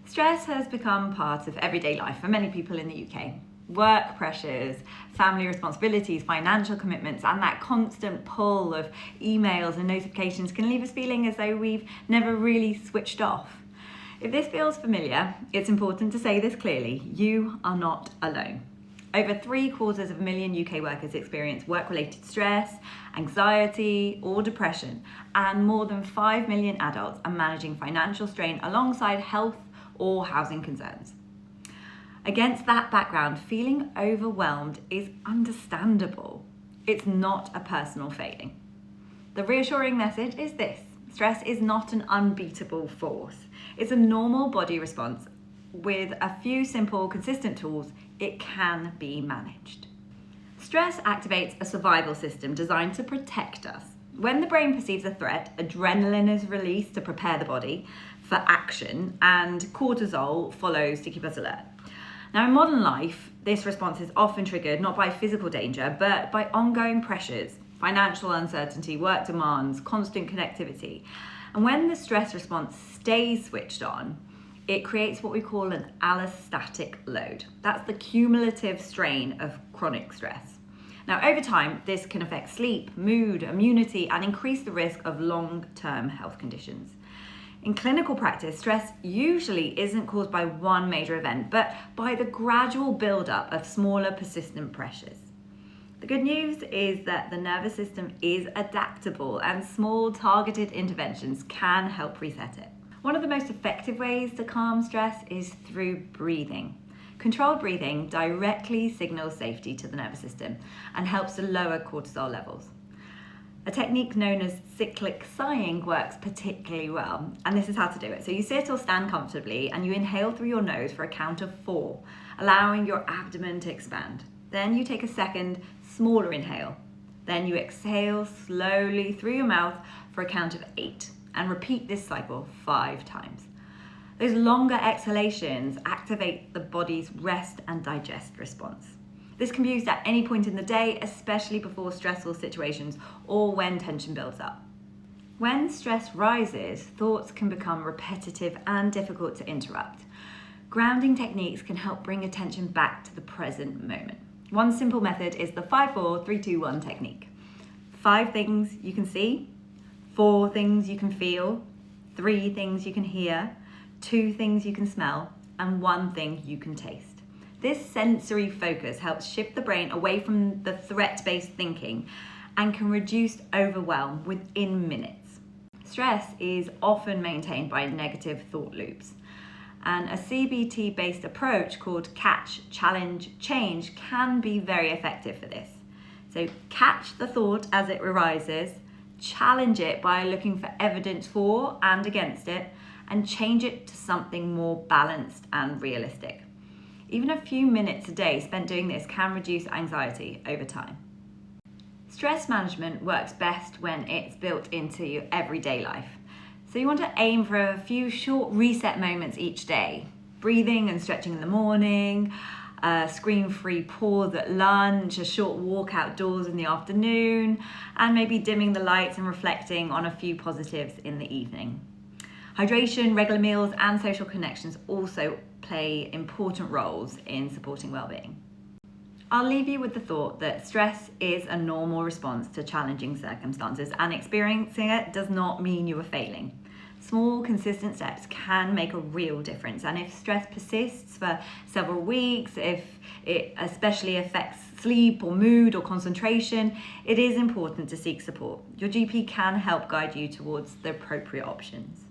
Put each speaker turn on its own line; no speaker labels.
Stress has become part of everyday life for many people in the UK. Work pressures, family responsibilities, financial commitments, and that constant pull of emails and notifications can leave us feeling as though we've never really switched off. If this feels familiar, it's important to say this clearly: you are not alone. Over 750,000 UK workers experience work-related stress, anxiety, or depression, and more than 5 million adults are managing financial strain alongside health or housing concerns. Against that background, feeling overwhelmed is understandable. It's not a personal failing. The reassuring message is this: stress is not an unbeatable force. It's a normal body response. With a few simple, consistent tools, it can be managed. Stress activates a survival system designed to protect us. When the brain perceives a threat, adrenaline is released to prepare the body for action, and cortisol follows to keep us alert. Now, in modern life, this response is often triggered not by physical danger, but by ongoing pressures, financial uncertainty, work demands, constant connectivity. And when the stress response stays switched on, it creates what we call an allostatic load. That's the cumulative strain of chronic stress. Now, over time, this can affect sleep, mood, immunity, and increase the risk of long-term health conditions. In clinical practice, stress usually isn't caused by one major event, but by the gradual build-up of smaller, persistent pressures. The good news is that the nervous system is adaptable, and small, targeted interventions can help reset it. One of the most effective ways to calm stress is through breathing. Controlled breathing directly signals safety to the nervous system and helps to lower cortisol levels. A technique known as cyclic sighing works particularly well, and this is how to do it. So you sit or stand comfortably and you inhale through your nose for a count of 4, allowing your abdomen to expand. Then you take a second, smaller inhale. Then you exhale slowly through your mouth for a count of 8. And repeat this cycle 5 times. Those longer exhalations activate the body's rest and digest response. This can be used at any point in the day, especially before stressful situations or when tension builds up. When stress rises, thoughts can become repetitive and difficult to interrupt. Grounding techniques can help bring attention back to the present moment. One simple method is the 5-4-3-2-1 technique. 5 things you can see, 4 things you can feel, 3 things you can hear, 2 things you can smell, and 1 thing you can taste. This sensory focus helps shift the brain away from the threat-based thinking and can reduce overwhelm within minutes. Stress is often maintained by negative thought loops, and a CBT-based approach called Catch, Challenge, Change can be very effective for this. So catch the thought as it arises, challenge it by looking for evidence for and against it, and change it to something more balanced and realistic. Even a few minutes a day spent doing this can reduce anxiety over time. Stress management works best when it's built into your everyday life. So you want to aim for a few short reset moments each day. Breathing and stretching in the morning, a screen-free pause at lunch, a short walk outdoors in the afternoon, and maybe dimming the lights and reflecting on a few positives in the evening. Hydration, regular meals, and social connections also play important roles in supporting well-being. I'll leave you with the thought that stress is a normal response to challenging circumstances, and experiencing it does not mean you are failing. Small, consistent steps can make a real difference, and if stress persists for several weeks, if it especially affects sleep or mood or concentration, it is important to seek support. Your GP can help guide you towards the appropriate options.